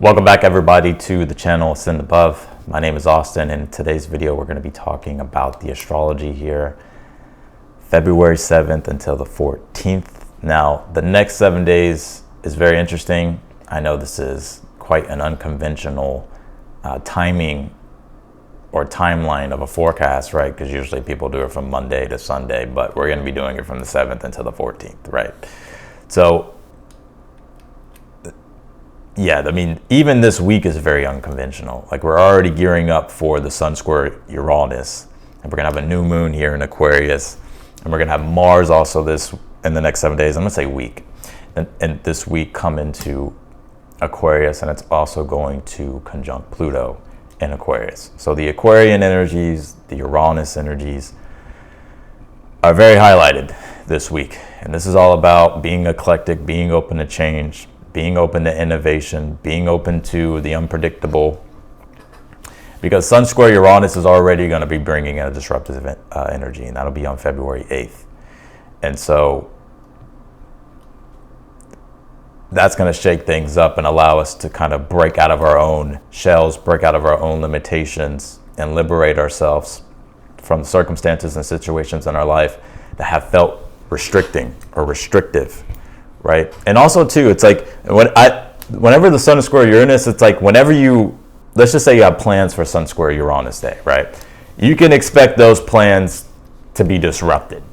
Welcome back everybody to the channel Ascend Above. My name is Austin, and in today's video we're going to be talking about the astrology here, February 7th until the 14th. Now, the next 7 days is very interesting. I know this is quite an unconventional timing or timeline of a forecast, right? Because usually people do it from Monday to Sunday, but we're going to be doing it from the 7th until the 14th, right? So yeah, I mean, even this week is very unconventional. Like, we're already gearing up for the Sun square Uranus, and we're gonna have a new moon here in Aquarius, and we're gonna have Mars also in the next 7 days. I'm gonna say week, and this week come into Aquarius, and it's also going to conjunct Pluto in Aquarius. So the Aquarian energies, the Uranus energies are very highlighted this week, and this is all about being eclectic, being open to change, being open to innovation, being open to the unpredictable, because Sun square Uranus is already going to be bringing in a disruptive energy, and that'll be on February 8th. And so that's going to shake things up and allow us to kind of break out of our own shells, break out of our own limitations, and liberate ourselves from circumstances and situations in our life that have felt restricting or restrictive. Right. And also too, it's like whenever the Sun is square Uranus, it's like whenever let's just say you have plans for Sun square Uranus day, right? You can expect those plans to be disrupted.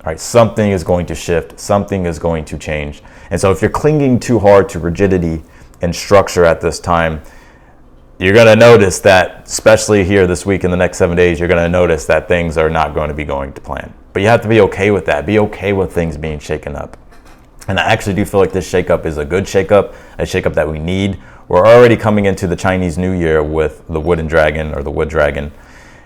Right? Something is going to shift, something is going to change. And so if you're clinging too hard to rigidity and structure at this time, you're going to notice that, especially here this week in the next 7 days, you're going to notice that things are not going to be going to plan. But you have to be okay with that. Be okay with things being shaken up. And I actually do feel like this shakeup is a good shakeup, a shakeup that we need. We're already coming into the Chinese New Year with the Wooden Dragon, or the Wood Dragon,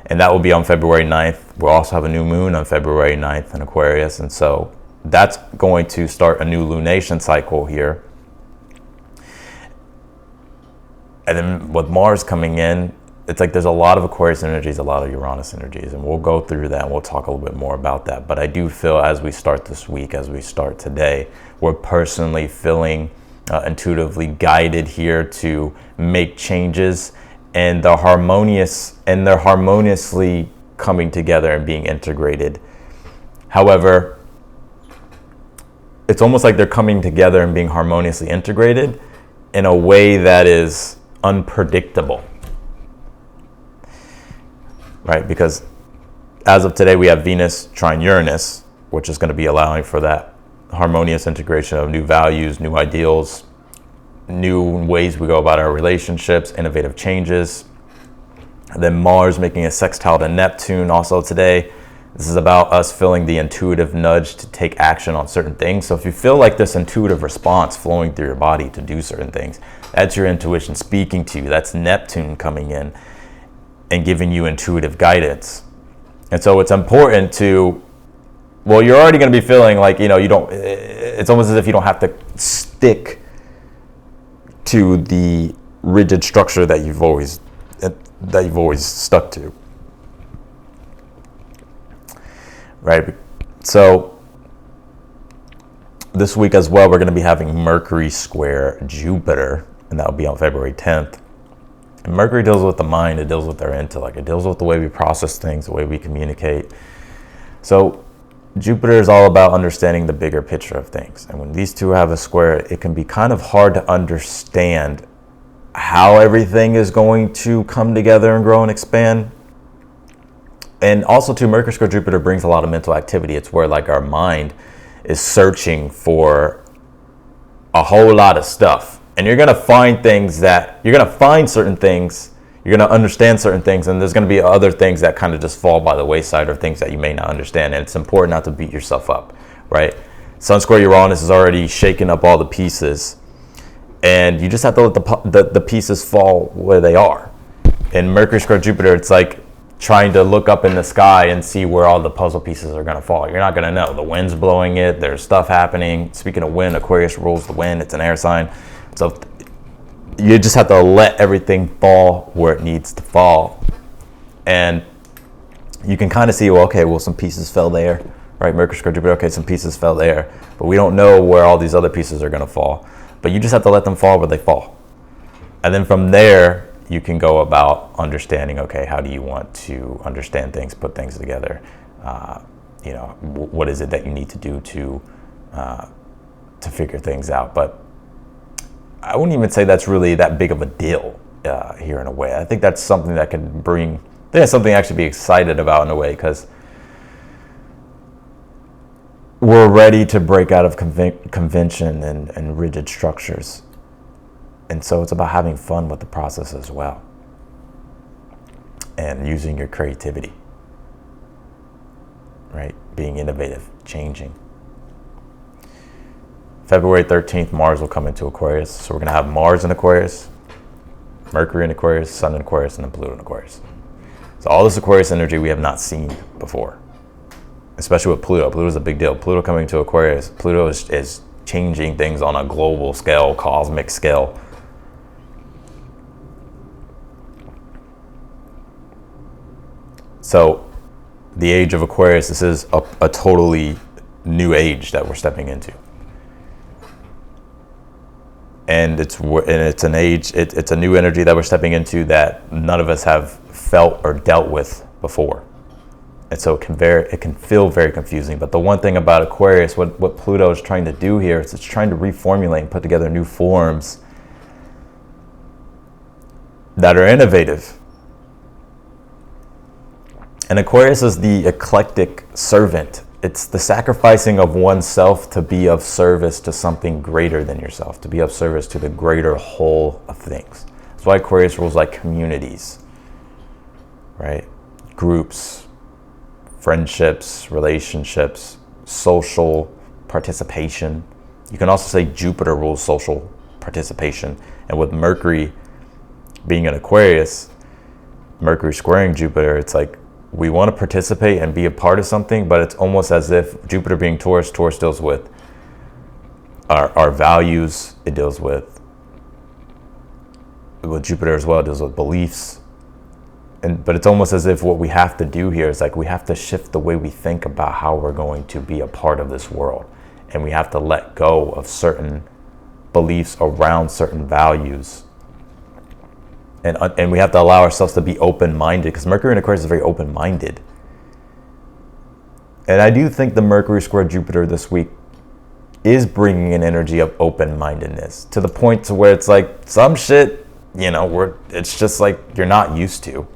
and that will be on February 9th. We'll also have a new moon on February 9th in Aquarius, and so that's going to start a new lunation cycle here. And then with Mars coming in, it's like there's a lot of Aquarius energies, a lot of Uranus energies, and we'll go through that and we'll talk a little bit more about that. But I do feel as we start this week, as we start today, we're personally feeling intuitively guided here to make changes, and they're harmoniously coming together and being integrated. However, it's almost like they're coming together and being harmoniously integrated in a way that is unpredictable. Right, because as of today, we have Venus trine Uranus, which is going to be allowing for that harmonious integration of new values, new ideals, new ways we go about our relationships, innovative changes. And then Mars making a sextile to Neptune also today. This is about us feeling the intuitive nudge to take action on certain things. So if you feel like this intuitive response flowing through your body to do certain things, that's your intuition speaking to you. That's Neptune coming in and giving you intuitive guidance. And so it's important to, well, you're already going to be feeling like, it's almost as if you don't have to stick to the rigid structure that you've always stuck to. Right? So this week as well, we're going to be having Mercury square Jupiter, and that will be on February 10th. And Mercury deals with the mind, it deals with our intellect, it deals with the way we process things, the way we communicate. So Jupiter is all about understanding the bigger picture of things. And when these two have a square, it can be kind of hard to understand how everything is going to come together and grow and expand. And also too, Mercury square Jupiter brings a lot of mental activity. It's where like our mind is searching for a whole lot of stuff. And you're going to find certain things, you're going to understand certain things, and there's going to be other things that kind of just fall by the wayside, or things that you may not understand. And it's important not to beat yourself up, right? Sun square Uranus is already shaking up all the pieces, and you just have to let the pieces fall where they are. In Mercury square Jupiter, it's like trying to look up in the sky and see where all the puzzle pieces are going to fall. You're not going to know. The wind's blowing it, there's stuff happening. Speaking of wind, Aquarius rules the wind, it's an air sign. So you just have to let everything fall where it needs to fall. And you can kind of see, some pieces fell there, right? Mercury square Jupiter, okay, some pieces fell there. But we don't know where all these other pieces are going to fall. But you just have to let them fall where they fall. And then from there, you can go about understanding, okay, how do you want to understand things, put things together? What is it that you need to do to figure things out? But I wouldn't even say that's really that big of a deal here in a way. I think that's something that can bring, I think that's something to actually be excited about in a way, because we're ready to break out of convention and rigid structures. And so it's about having fun with the process as well, and using your creativity, right? Being innovative, changing. February 13th, Mars will come into Aquarius. So we're going to have Mars in Aquarius, Mercury in Aquarius, Sun in Aquarius, and then Pluto in Aquarius. So all this Aquarius energy we have not seen before, especially with Pluto. Pluto is a big deal. Pluto coming to Aquarius. Pluto is changing things on a global scale, cosmic scale. So the age of Aquarius, this is a totally new age that we're stepping into. And it's an age, it's a new energy that we're stepping into that none of us have felt or dealt with before. And so it can feel very confusing. But the one thing about Aquarius, what Pluto is trying to do here is it's trying to reformulate and put together new forms that are innovative. And Aquarius is the eclectic servant. It's the sacrificing of oneself to be of service to something greater than yourself, to be of service to the greater whole of things. That's why Aquarius rules like communities, right? Groups, friendships, relationships, social participation. You can also say Jupiter rules social participation. And with Mercury being in Aquarius, Mercury squaring Jupiter, it's like, we want to participate and be a part of something, but it's almost as if Jupiter being Taurus deals with our values. It deals with Jupiter as well, it deals with beliefs. But it's almost as if what we have to do here is like we have to shift the way we think about how we're going to be a part of this world. And we have to let go of certain beliefs around certain values. And we have to allow ourselves to be open-minded, because Mercury in Aquarius is very open-minded. And I do think the Mercury square Jupiter this week is bringing an energy of open-mindedness to the point to where it's like some shit, it's just like you're not used to.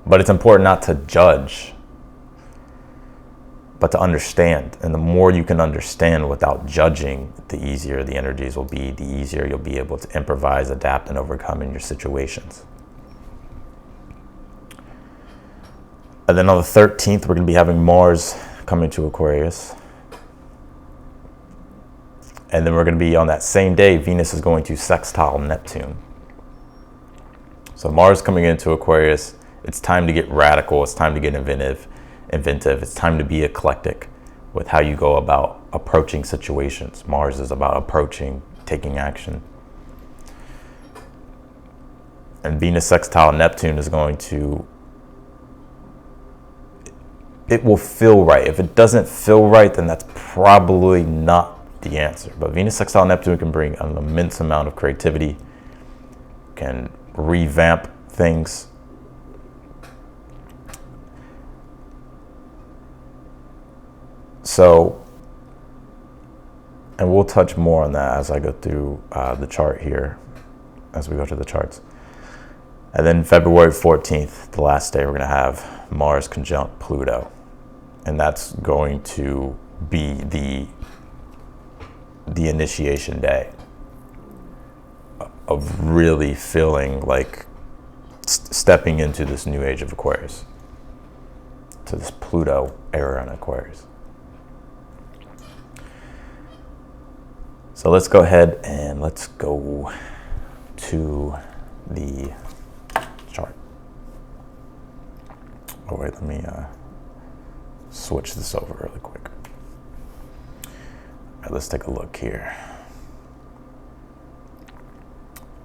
But it's important not to judge, but to understand. And the more you can understand without judging, the easier the energies will be, the easier you'll be able to improvise, adapt, and overcome in your situations. And then on the 13th, we're going to be having Mars coming to Aquarius. And then we're going to be on that same day, Venus is going to sextile Neptune. So Mars coming into Aquarius, it's time to get radical, it's time to get inventive. It's time to be eclectic with how you go about approaching situations. Mars is about approaching, taking action. And Venus sextile Neptune is going to, it will feel right. If it doesn't feel right, then that's probably not the answer. But Venus sextile Neptune can bring an immense amount of creativity, can revamp things. So, and we'll touch more on that as I go through the chart here, as we go to the charts. And then February 14th, the last day, we're going to have Mars conjunct Pluto. And that's going to be the initiation day of really feeling like stepping into this new age of Aquarius, to this Pluto era in Aquarius. So let's go ahead and let's go to the chart. Oh wait, let me switch this over really quick. All right, let's take a look here.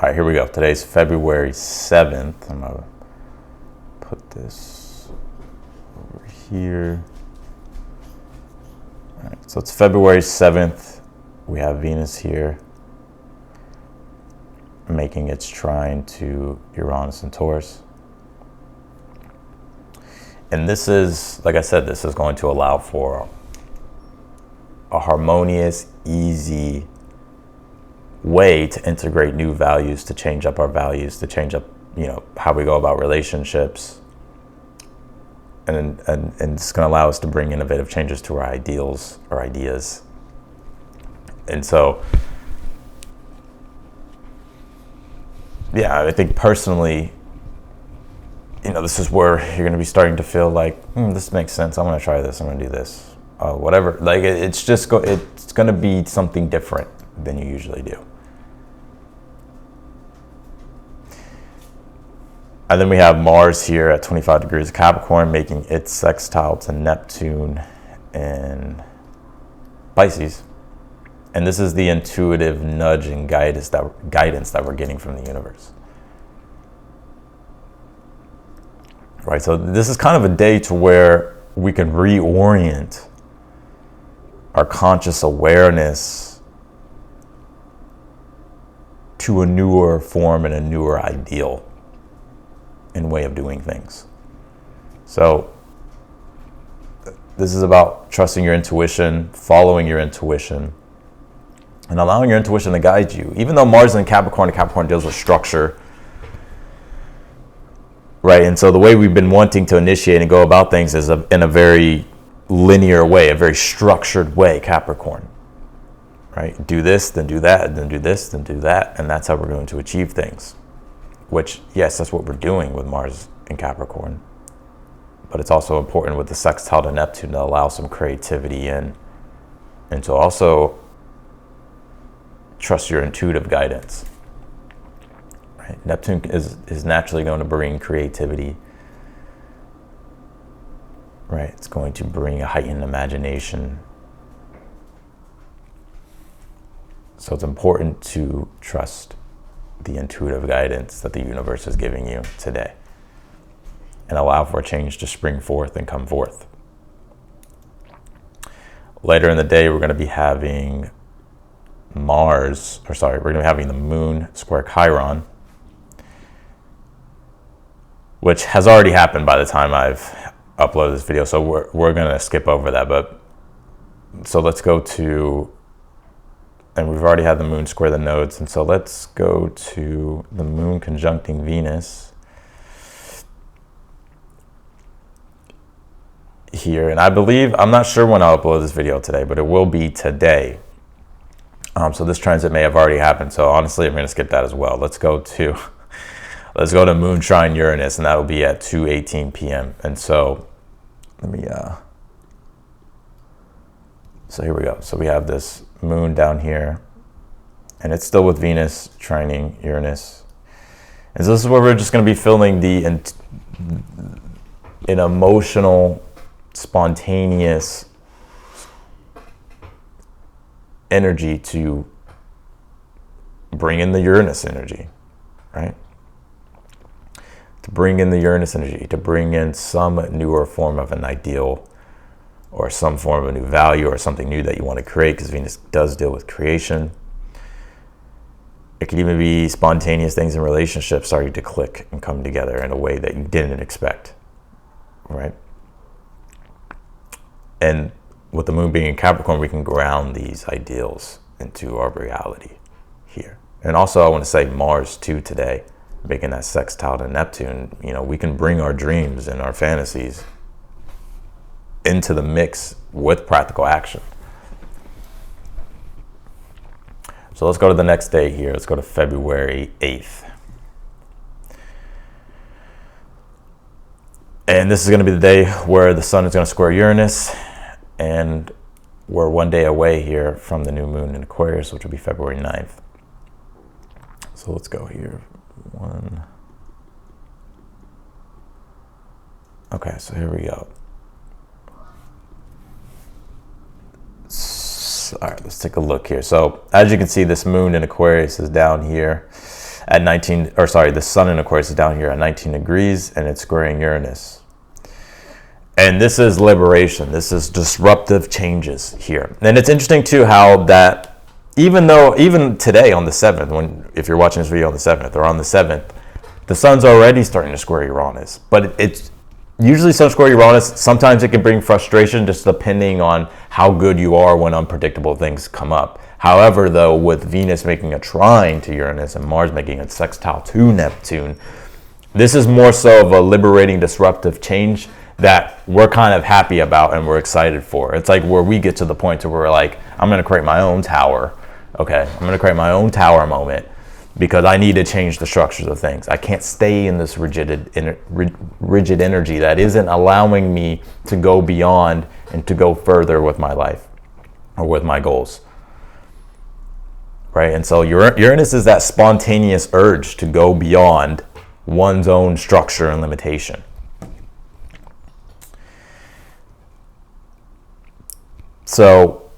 All right, here we go. Today's February 7th. I'm gonna put this over here. All right, so it's February 7th. We have Venus here. making its trine to Uranus and Taurus. And this is, like I said, this is going to allow for a harmonious, easy way to integrate new values, to change up our values, to change up, how we go about relationships. And it's going to allow us to bring innovative changes to our ideals, our ideas. And so, yeah, I think personally, this is where you're going to be starting to feel like, this makes sense. I'm going to try this. I'm going to do this. Whatever. Like, it's going to be something different than you usually do. And then we have Mars here at 25 degrees of Capricorn, making its sextile to Neptune in Pisces. And this is the intuitive nudge and guidance that we're getting from the universe. Right, so this is kind of a day to where we can reorient our conscious awareness to a newer form and a newer ideal and way of doing things. So this is about trusting your intuition, following your intuition, and allowing your intuition to guide you. Even though Mars is in Capricorn, and Capricorn deals with structure, right? And so the way we've been wanting to initiate and go about things is in a very linear way, a very structured way, Capricorn, right? Do this, then do that, then do this, then do that. And that's how we're going to achieve things. Which, yes, that's what we're doing with Mars in Capricorn. But it's also important with the sextile to Neptune to allow some creativity in, and to also trust your intuitive guidance. Right? Neptune is naturally going to bring creativity. Right? It's going to bring a heightened imagination. So it's important to trust the intuitive guidance that the universe is giving you today, and allow for a change to spring forth and come forth. Later in the day, we're going to be having we're going to be having the moon square Chiron, which has already happened by the time I've uploaded this video. So we're going to skip over that. But so let's go to, and we've already had the moon square the nodes. And so let's go to the moon conjuncting Venus here. And I believe, I'm not sure when I'll upload this video today, but it will be today. So this transit may have already happened. So honestly, I'm going to skip that as well. Let's go to moon trine Uranus, and that'll be at 2:18 p.m. And so let me, so here we go. So we have this moon down here, and it's still with Venus trining Uranus. And so this is where we're just going to be feeling an emotional, spontaneous energy to bring in the Uranus energy, right? To bring in the Uranus energy, to bring in some newer form of an ideal, or some form of a new value, or something new that you want to create, because Venus does deal with creation. It could even be spontaneous things in relationships starting to click and come together in a way that you didn't expect, right? And with the moon being in Capricorn, we can ground these ideals into our reality here. And also, I want to say Mars too today, making that sextile to Neptune. We can bring our dreams and our fantasies into the mix with practical action. So let's go to the next day here. Let's go to February 8th. And this is going to be the day where the sun is going to square Uranus, and we're one day away here from the new moon in Aquarius, which will be February 9th. So let's go here. Okay, so here we go. All right, let's take a look here. So as you can see, this moon in Aquarius is down here at the sun in Aquarius is down here at 19 degrees, and it's squaring Uranus. And this is liberation. This is disruptive changes here. And it's interesting too how that, even today on the 7th, if you're watching this video on the 7th or on the 7th, the sun's already starting to square Uranus. But it's usually sun square Uranus. Sometimes it can bring frustration just depending on how good you are when unpredictable things come up. However, though, with Venus making a trine to Uranus and Mars making a sextile to Neptune, this is more so of a liberating, disruptive change that we're kind of happy about and we're excited for. It's like where we get to the point where we're like, I'm going to create my own tower. Okay, I'm going to create my own tower moment because I need to change the structures of things. I can't stay in this rigid energy that isn't allowing me to go beyond and to go further with my life or with my goals. Right? And so Uranus is that spontaneous urge to go beyond one's own structure and limitation. So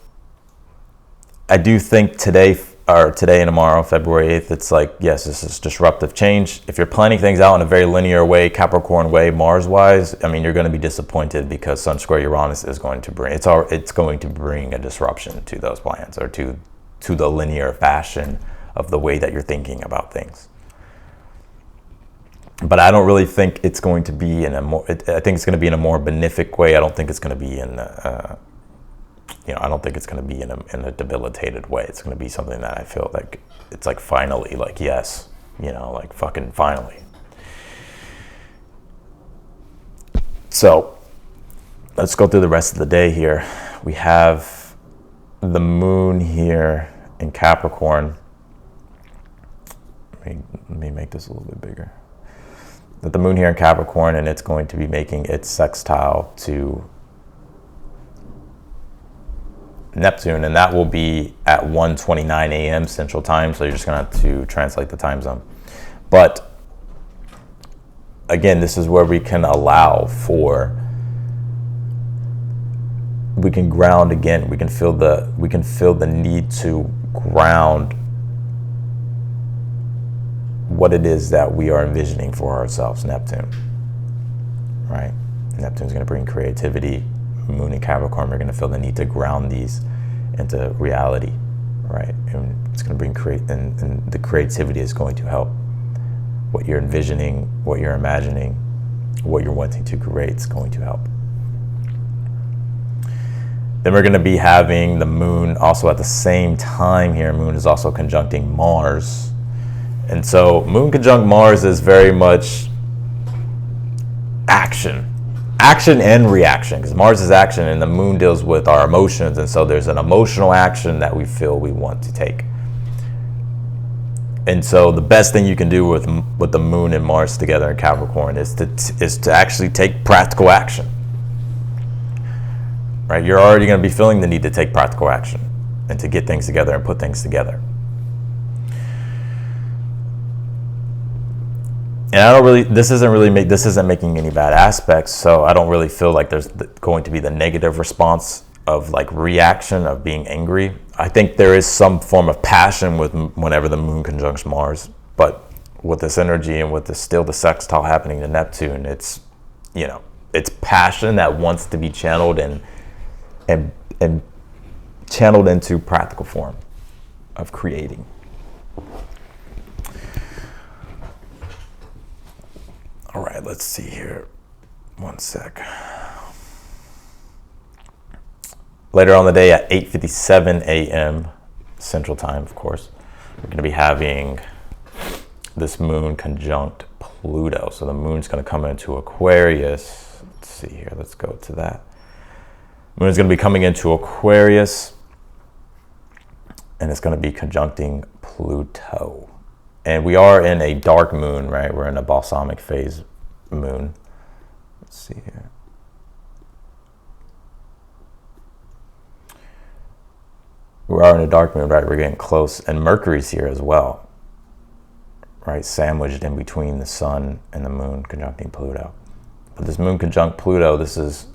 I do think today and tomorrow, February 8th, it's like, yes, this is disruptive change. If you're planning things out in a very linear way, Capricorn way, Mars-wise, I mean, you're going to be disappointed because Sun square Uranus is going to bring, it's going to bring a disruption to those plans or to the linear fashion of the way that you're thinking about things. But I don't really think it's going to be I think it's going to be in a more benefic way. I don't think it's going to be in I don't think it's going to be in a debilitated way. It's going to be something that I feel like it's like finally, like, yes, like fucking finally. So let's go through the rest of the day here. We have the moon here in Capricorn. Let me make this a little bit bigger. The moon here in Capricorn, and it's going to be making its sextile to Neptune, and that will be at 1:29 a.m. Central Time, so you're just going to have to translate the time zone. But again, this is where we can we can ground again. We can feel the need to ground what it is that we are envisioning for ourselves, Neptune. Right? Neptune's going to bring creativity. Moon in Capricorn, we're going to feel the need to ground these into reality, right? And it's going to bring and the creativity is going to help. What you're envisioning, what you're imagining, what you're wanting to create is going to help. Then we're going to be having the moon also at the same time here. Moon is also conjuncting Mars. And so moon conjunct Mars is very much action and reaction, because Mars is action and the moon deals with our emotions, and so there's an emotional action that we feel we want to take. And so the best thing you can do with the moon and Mars together in Capricorn is to actually take practical action. Right? You're already going to be feeling the need to take practical action and to get things together and put things together. And this isn't making any bad aspects, so I don't really feel like there's going to be the negative response of like reaction of being angry. I think there is some form of passion whenever the moon conjuncts Mars, but with this energy and with the sextile happening to Neptune, it's passion that wants to be channeled and channeled into practical form of creating. All right, let's see here. One sec. Later on the day at 8:57 a.m. Central Time, of course, we're going to be having this moon conjunct Pluto. So the moon's going to come into Aquarius. Let's see here. Let's go to that. Moon's going to be coming into Aquarius, and it's going to be conjuncting Pluto. And we are in a dark moon, right? We're in a balsamic phase moon. Let's see here. We are in a dark moon, right? We're getting close. And Mercury's here as well, right? Sandwiched in between the sun and the moon conjuncting Pluto. But this moon conjunct Pluto, it's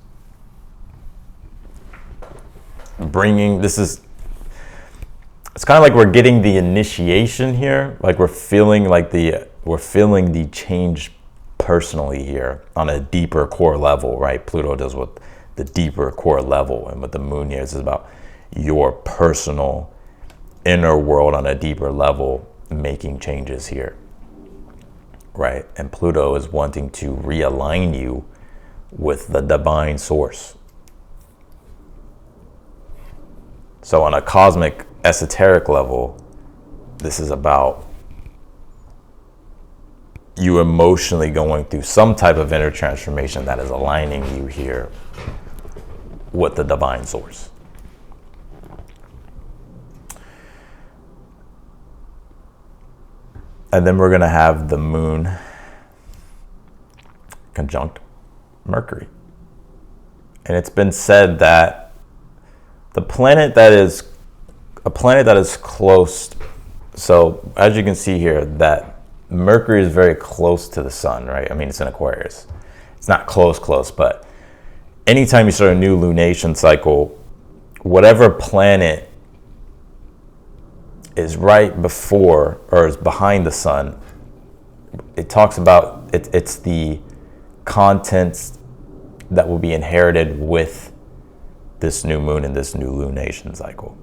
kind of like we're getting the initiation here. Like we're feeling the change personally here on a deeper core level, right? Pluto deals with the deeper core level, and with the moon here, this is about your personal inner world on a deeper level making changes here, right? And Pluto is wanting to realign you with the divine source. So on a cosmic esoteric level, this is about you emotionally going through some type of inner transformation that is aligning you here with the divine source. And then we're going to have the moon conjunct Mercury. And it's been said that the planet that is close, so as you can see here, that Mercury is very close to the sun, right? I mean, it's in Aquarius. It's not close, but anytime you start a new lunation cycle, whatever planet is right before or is behind the sun, it talks about it's the contents that will be inherited with this new moon and this new lunation cycle.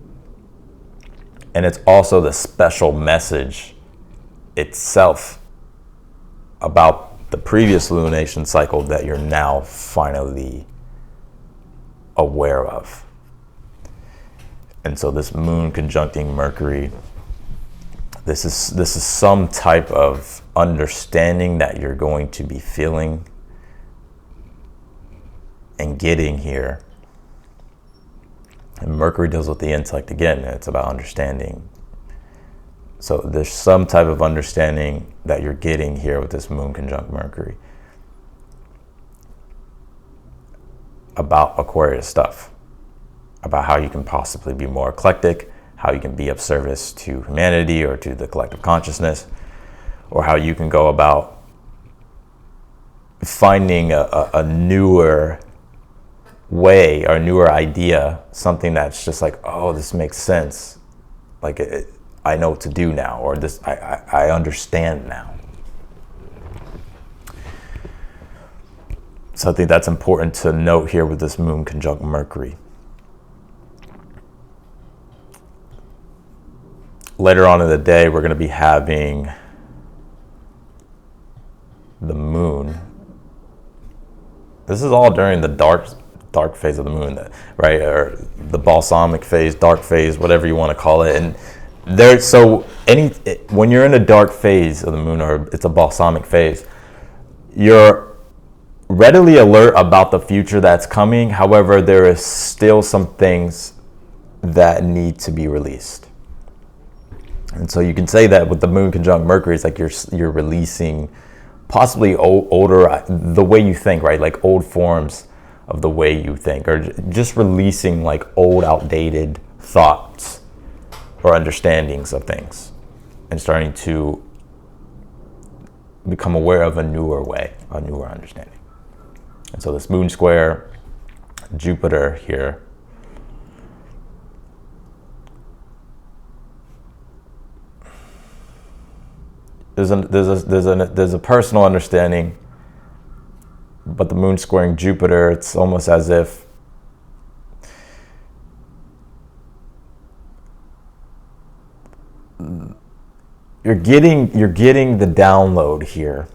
And it's also the special message itself about the previous lunation cycle that you're now finally aware of. And so this moon conjuncting Mercury, this is some type of understanding that you're going to be feeling and getting here. And Mercury deals with the intellect again. It's about understanding. So there's some type of understanding that you're getting here with this moon conjunct Mercury about Aquarius stuff, about how you can possibly be more eclectic, how you can be of service to humanity or to the collective consciousness, or how you can go about finding a newer way or newer idea, something that's just like, oh, this makes sense. Like, I know what to do now, or this, I understand now. So I think that's important to note here with this moon conjunct Mercury. Later on in the day, we're going to be having the moon. This is all during the dark phase of the moon, right? Or the balsamic phase, dark phase, whatever you want to call it. And when you're in a dark phase of the moon, or it's a balsamic phase, you're readily alert about the future that's coming. However, there is still some things that need to be released. And so you can say that with the moon conjunct Mercury, it's like you're releasing possibly older, the way you think, right? Like old forms of the way you think, or just releasing like old, outdated thoughts or understandings of things, and starting to become aware of a newer way, a newer understanding. And so this moon square Jupiter here, there's a personal understanding, but the moon squaring Jupiter, it's almost as if you're getting the download here.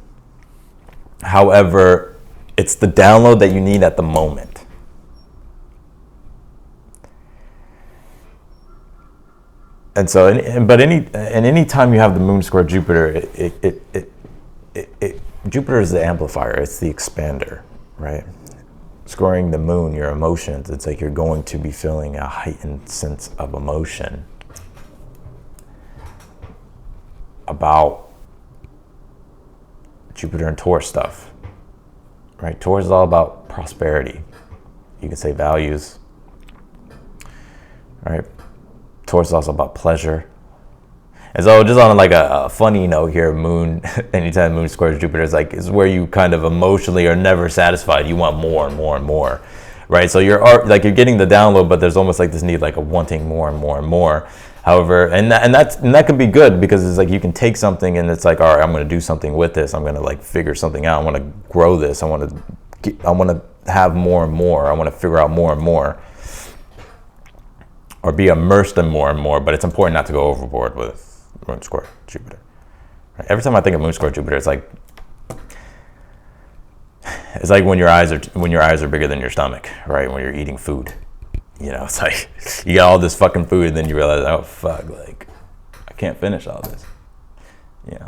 However, it's the download that you need at the moment. And so, any time you have the moon square Jupiter, Jupiter is the amplifier. It's the expander, right? Scoring the moon, your emotions. It's like you're going to be feeling a heightened sense of emotion about Jupiter and Taurus stuff, right? Taurus is all about prosperity. You can say values, right? Taurus is also about pleasure. And so just on like a funny note here, moon, anytime moon squares Jupiter is where you kind of emotionally are never satisfied. You want more and more and more, right? So you're getting the download, but there's almost like this need, like a wanting more and more and more. However, and that could be good, because it's like you can take something and it's like, all right, I'm going to do something with this. I'm going to like figure something out. I want to grow this. I want to have more and more. I want to figure out more and more. or be immersed in more and more, but it's important not to go overboard with moon square Jupiter. Right? Every time I think of moon square Jupiter, it's like when your eyes are bigger than your stomach, right? When you're eating food, you know, it's like you got all this fucking food, and then you realize, oh fuck, like I can't finish all this, you know.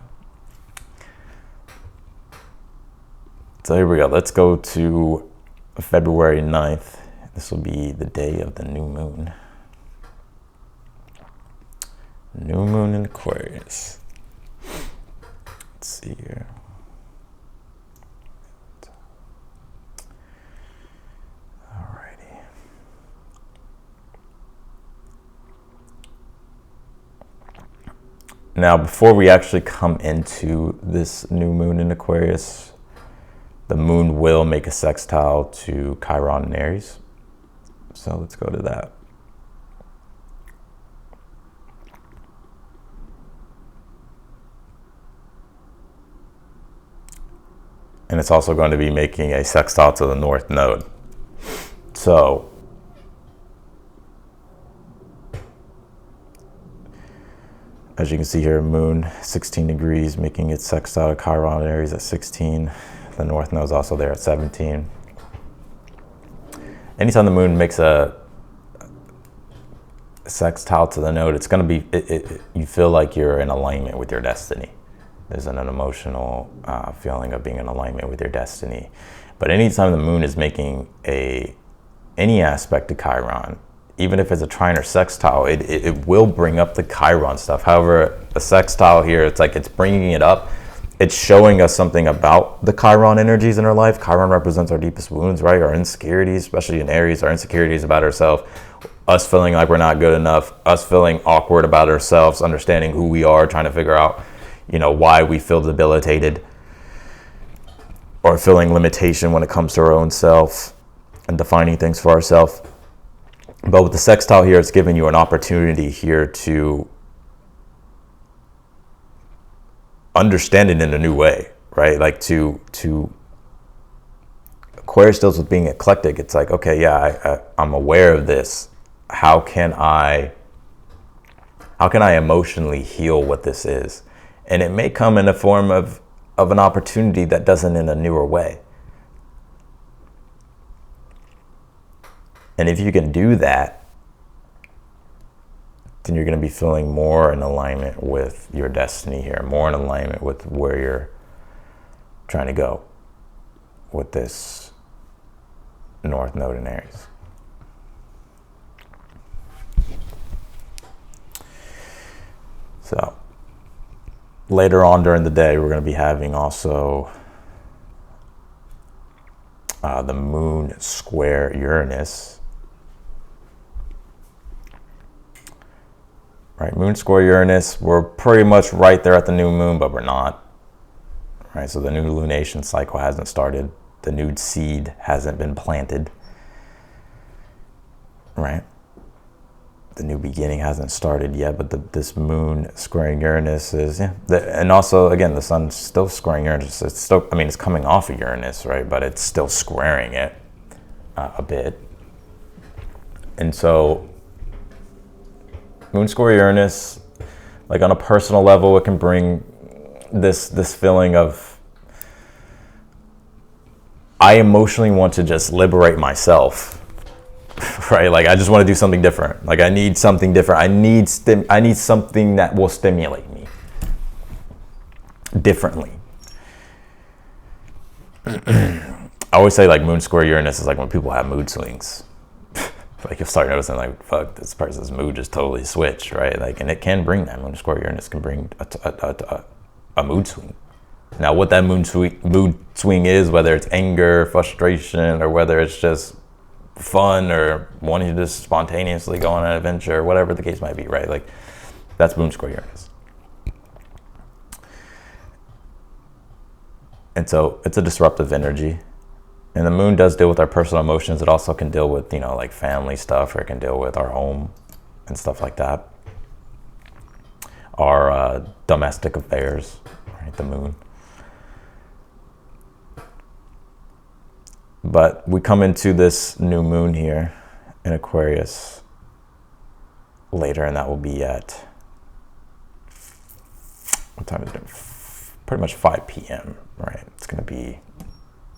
So here we go. Let's go to February 9th. This will be the day of the new moon. New moon in Aquarius. Let's see here. Alrighty. Now, before we actually come into this new moon in Aquarius, the moon will make a sextile to Chiron and Aries. So let's go to that. And it's also going to be making a sextile to the North Node. So as you can see here, moon 16 degrees, making its sextile to Chiron and Aries at 16. The North Node is also there at 17. Anytime the moon makes a sextile to the node, it's going to be, you feel like you're in alignment with your destiny. There's an emotional feeling of being in alignment with your destiny. But anytime the moon is making any aspect to Chiron, even if it's a trine or sextile, it will bring up the Chiron stuff. However, a sextile here, it's like it's bringing it up. It's showing us something about the Chiron energies in our life. Chiron represents our deepest wounds, right? Our insecurities, especially in Aries, our insecurities about ourselves, us feeling like we're not good enough, us feeling awkward about ourselves, understanding who we are, trying to figure out, you know, why we feel debilitated or feeling limitation when it comes to our own self and defining things for ourselves. But with the sextile here, it's giving you an opportunity here to understand it in a new way, right? Like to Aquarius deals with being eclectic. It's like, okay, yeah, I'm aware of this. How can I emotionally heal what this is? And it may come in the form of an opportunity that doesn't in a newer way. And if you can do that, then you're going to be feeling more in alignment with your destiny here, more in alignment with where you're trying to go with this North Node in Aries. So later on during the day, we're going to be having also the moon square Uranus. Right, moon square Uranus, we're pretty much right there at the new moon, but we're not. Right, so the new lunation cycle hasn't started. The new seed hasn't been planted. Right, the new beginning hasn't started yet, but this moon squaring Uranus is, and also, again, the sun's still squaring Uranus. It's still, I mean, it's coming off of Uranus, right, but it's still squaring it a bit. And so moon square Uranus, like on a personal level, it can bring this feeling of, I emotionally want to just liberate myself, right? Like I just want to do something different. Like I need something different. I need something that will stimulate me differently. I always say like moon square Uranus is like when people have mood swings. Like you'll start noticing like, fuck, this person's mood just totally switched, right? Like, and it can bring that. Moon square Uranus can bring a mood swing. Now, what that mood swing is, whether it's anger, frustration, or whether it's just fun or wanting to just spontaneously go on an adventure, or whatever the case might be, right? Like, that's moon square Uranus. And so it's a disruptive energy. And the moon does deal with our personal emotions. It also can deal with, you know, like family stuff, or it can deal with our home and stuff like that. Our domestic affairs, right? The moon. But we come into this new moon here in Aquarius later, and that will be at, what time is it? Pretty much 5 p.m., right? It's going to be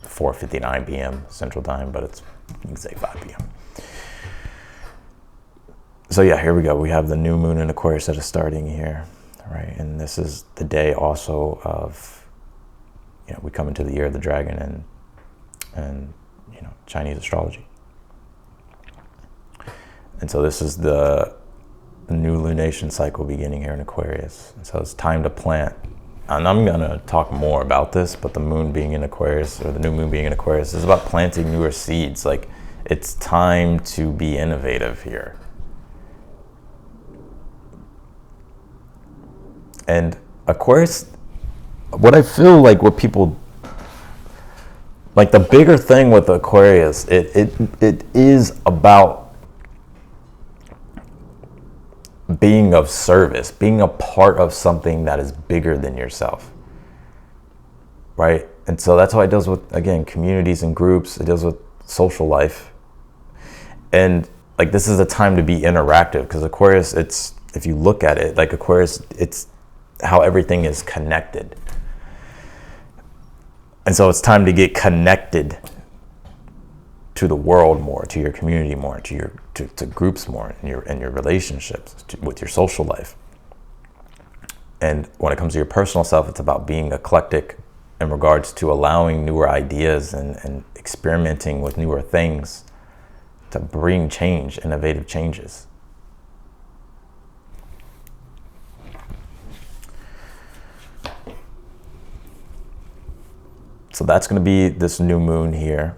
4:59 p.m. Central Time, but you can say 5 p.m. So yeah, here we go. We have the new moon in Aquarius that is starting here, right? And this is the day also of, we come into the year of the dragon and Chinese astrology. And so this is the new lunation cycle beginning here in Aquarius. And so it's time to plant. And I'm going to talk more about this, but the moon being in Aquarius, or the new moon being in Aquarius, is about planting newer seeds. Like, it's time to be innovative here. And Aquarius, what I feel like what people, like the bigger thing with Aquarius, it is about being of service, being a part of something that is bigger than yourself, right? And so that's why it deals with, again, communities and groups. It deals with social life. And like, this is a time to be interactive, because Aquarius, if you look at it, like Aquarius, it's how everything is connected. And so it's time to get connected to the world more, to your community more, to groups more, in your relationships, with your social life. And when it comes to your personal self, it's about being eclectic in regards to allowing newer ideas and experimenting with newer things to bring change, innovative changes. So that's going to be this new moon here.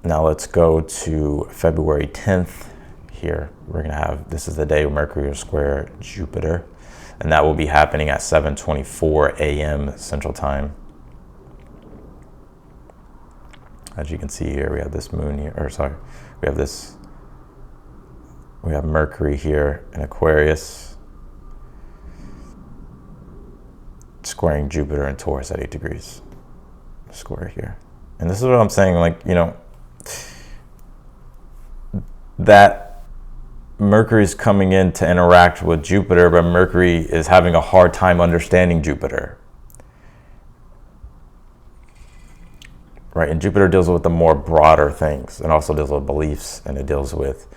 Now let's go to February 10th here. We're going to have, this is the day Mercury will square Jupiter, and that will be happening at 7:24 a.m. Central Time. As you can see here, we have this moon here, we have Mercury here in Aquarius, squaring Jupiter in Taurus at 8 degrees. Square here. And this is what I'm saying, like, that Mercury is coming in to interact with Jupiter, but Mercury is having a hard time understanding Jupiter, right? And Jupiter deals with the more broader things, and also deals with beliefs, and it deals with,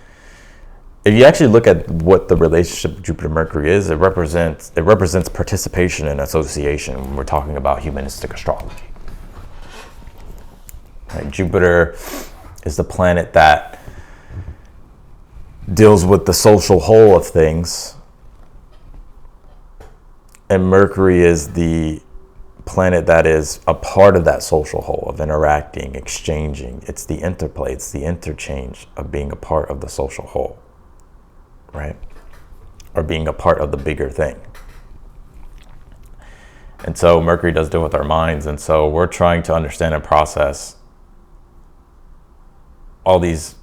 if you actually look at what the relationship Jupiter-Mercury is, it represents participation and association when we're talking about humanistic astrology. Right? Jupiter is the planet that deals with the social whole of things, and Mercury is the planet that is a part of that social whole of interacting, exchanging. It's the interplay, it's the interchange of being a part of the social whole, right? Or being a part of the bigger thing. And so Mercury does deal with our minds, and so we're trying to understand and process these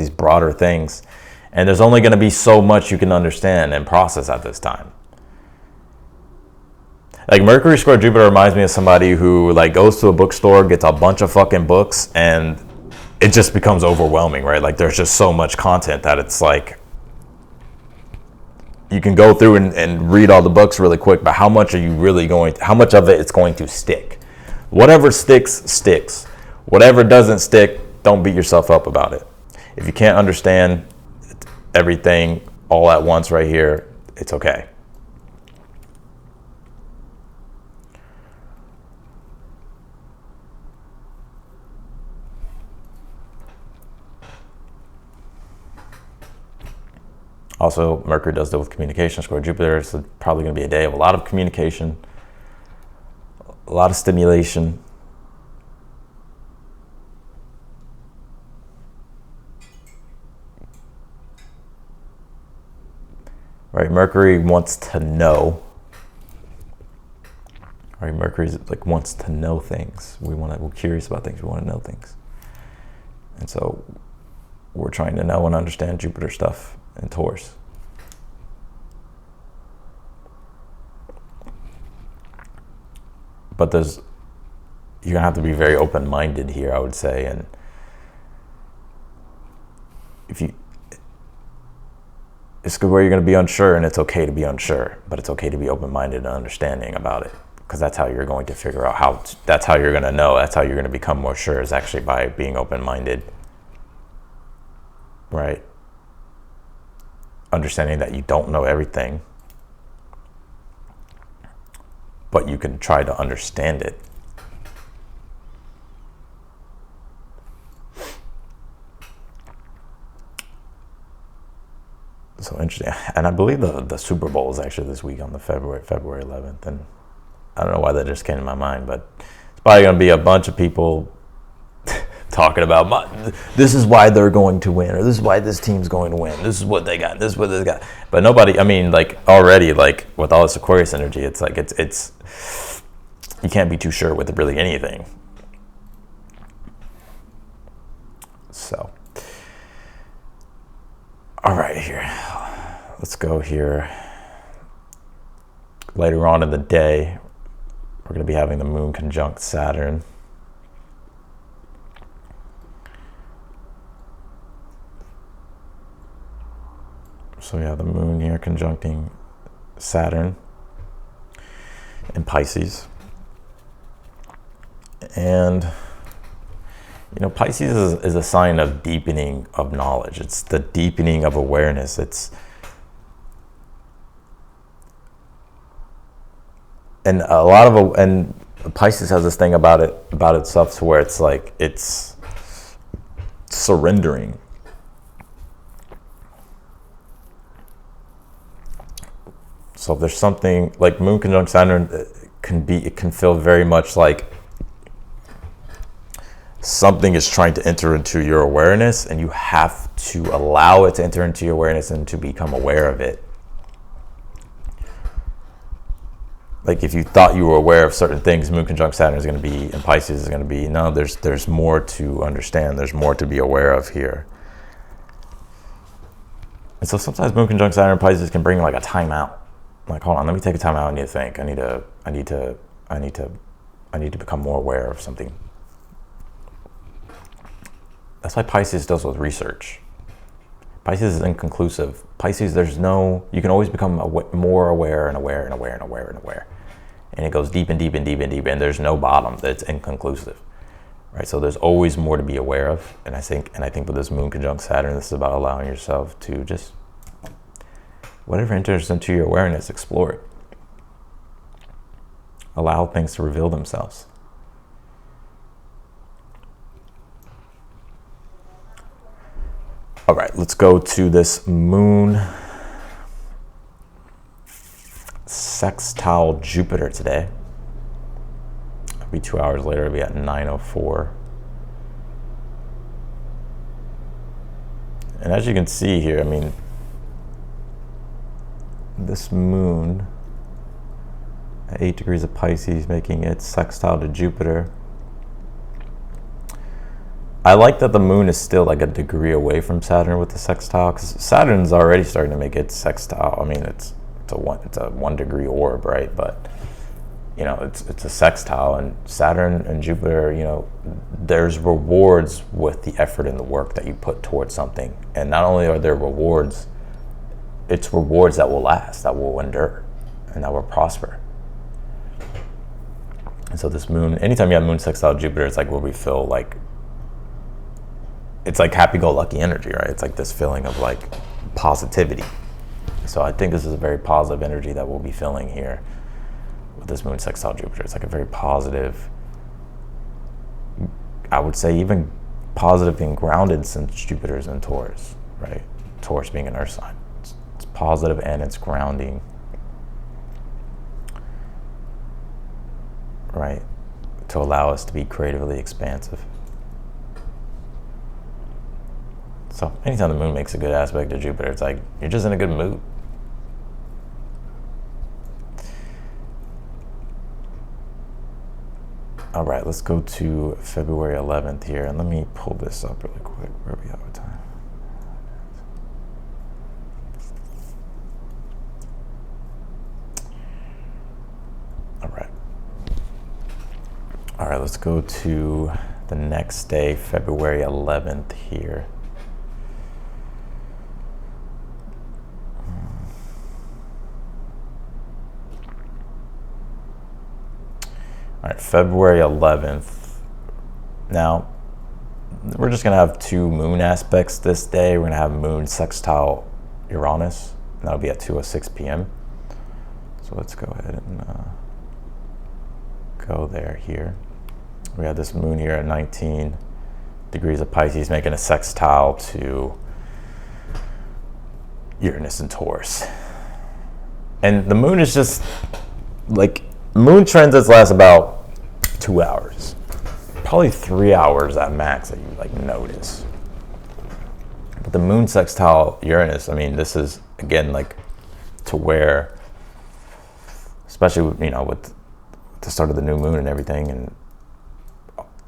broader things, and there's only going to be so much you can understand and process at this time. Like, Mercury square Jupiter reminds me of somebody who like goes to a bookstore, gets a bunch of fucking books, and it just becomes overwhelming, right? Like, there's just so much content that it's like you can go through and read all the books really quick, but how much of it is going to stick? Whatever sticks, sticks. Whatever doesn't stick, don't beat yourself up about it. If you can't understand everything all at once right here, it's okay. Also, Mercury does deal with communication, square Jupiter. It's probably going to be a day of a lot of communication, a lot of stimulation. Right, Mercury wants to know. Right, Mercury wants to know things. We're curious about things. We want to know things, and so we're trying to know and understand Jupiter stuff in Taurus. But you're gonna have to be very open-minded here, I would say, and it's where you're going to be unsure, and it's okay to be unsure, but it's okay to be open-minded and understanding about it, because that's how you're going to figure out that's how you're going to know, that's how you're going to become more sure, is actually by being open-minded, right? Understanding that you don't know everything, but you can try to understand it. So interesting. And I believe the Super Bowl is actually this week on the February 11th. And I don't know why that just came to my mind, but it's probably going to be a bunch of people talking about this is why they're going to win, or this is why this team's going to win. This is what they got. This is what they got. But nobody, I mean, like already, like with all this Aquarius energy, it's like it's you can't be too sure with really anything. So, all right, here. Let's go here. Later on in the day, we're going to be having the moon conjunct Saturn. So we have the moon here conjuncting Saturn in Pisces. And, you know, Pisces is a sign of deepening of knowledge. It's the deepening of awareness. And a lot of, and Pisces has this thing about itself to where it's like, it's surrendering. So if there's something like moon conjunct Saturn, it can feel very much like something is trying to enter into your awareness, and you have to allow it to enter into your awareness and to become aware of it. Like if you thought you were aware of certain things, moon conjunct Saturn is going to be, and Pisces is going to be, no, there's more to understand. There's more to be aware of here. And so sometimes moon conjunct Saturn and Pisces can bring like a timeout. Like, hold on, let me take a time out. I need to think. I need to become more aware of something. That's why Pisces deals with research. Pisces is inconclusive. Pisces, you can always become more aware and aware and aware and aware and aware. And it goes deep and deep and deep and deep, and there's no bottom. That's inconclusive, right? So there's always more to be aware of. And I think with this moon conjunct Saturn, this is about allowing yourself to just, whatever enters into your awareness, explore it. Allow things to reveal themselves. All right, let's go to this moon sextile Jupiter today. It'll be 2 hours later. It'll be at 9:04. And as you can see here, I mean, this moon at 8 degrees of Pisces, making it sextile to Jupiter. I like that the moon is still like a degree away from Saturn with the sextile, because Saturn's already starting to make it sextile. I mean, it's a 1 degree orb, right? But you know, it's a sextile, and Saturn and Jupiter, you know, there's rewards with the effort and the work that you put towards something. And not only are there rewards, it's rewards that will last, that will endure, and that will prosper. And so this moon, anytime you have moon sextile Jupiter, it's like where we feel like, it's like happy-go-lucky energy, right? It's like this feeling of like positivity. So I think this is a very positive energy that we'll be feeling here with this moon sextile Jupiter. It's like a very positive, I would say even positive and grounded, since Jupiter's in Taurus, right? Taurus being an earth sign. It's positive and it's grounding, right? To allow us to be creatively expansive. So anytime the moon makes a good aspect to Jupiter, it's like you're just in a good mood. All right, let's go to February 11th here, and let me pull this up really quick. Where are we at with time? All right, let's go to the next day, February 11th here. right, February 11th. Now, we're just going to have 2 moon aspects this day. We're going to have moon sextile Uranus, and that'll be at 2:06 p.m. So let's go ahead and go there here. We have this moon here at 19 degrees of Pisces making a sextile to Uranus and Taurus. And the moon is just like, moon transits last about 2 hours, probably 3 hours at max that you like notice. But the moon sextile Uranus, I mean, this is again like to where, especially you know with the start of the new moon and everything, and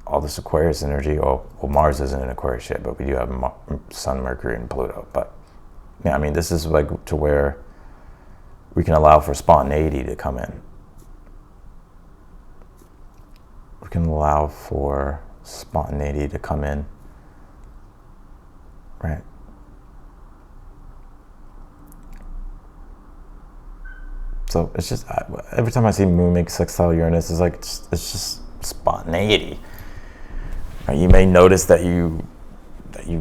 all this Aquarius energy. Well, Mars isn't in Aquarius yet, but we do have Sun, Mercury, and Pluto. But yeah, I mean, this is like to where we can allow for spontaneity to come in. We can allow for spontaneity to come in, right? So it's just, every time I see moon make sextile Uranus, it's like, it's just spontaneity. Right? You may notice that you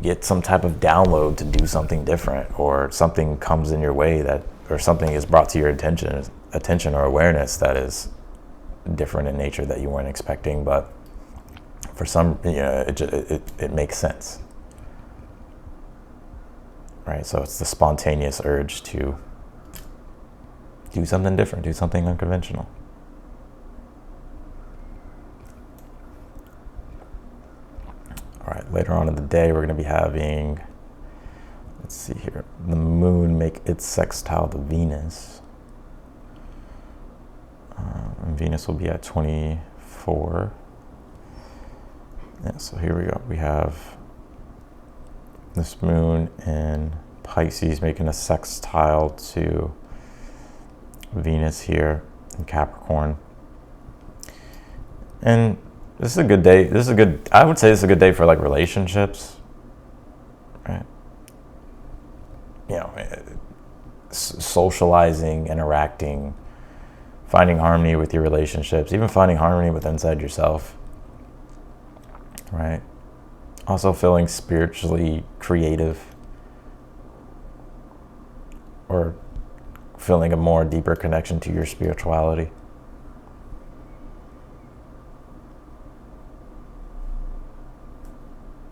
get some type of download to do something different, or something comes in your way or something is brought to your attention or awareness that is different in nature that you weren't expecting, but for some, it makes sense, right? So it's the spontaneous urge to do something different, do something unconventional. All right, later on in the day, we're going to be having, let's see here, the moon make its sextile to Venus. And Venus will be at 24. Yeah, so here we go. We have this moon in Pisces making a sextile to Venus here in Capricorn. And this is a good day. I would say this is a good day for like relationships, right? You know, socializing, interacting, finding harmony with your relationships, even finding harmony with inside yourself, right? Also feeling spiritually creative, or feeling a more deeper connection to your spirituality.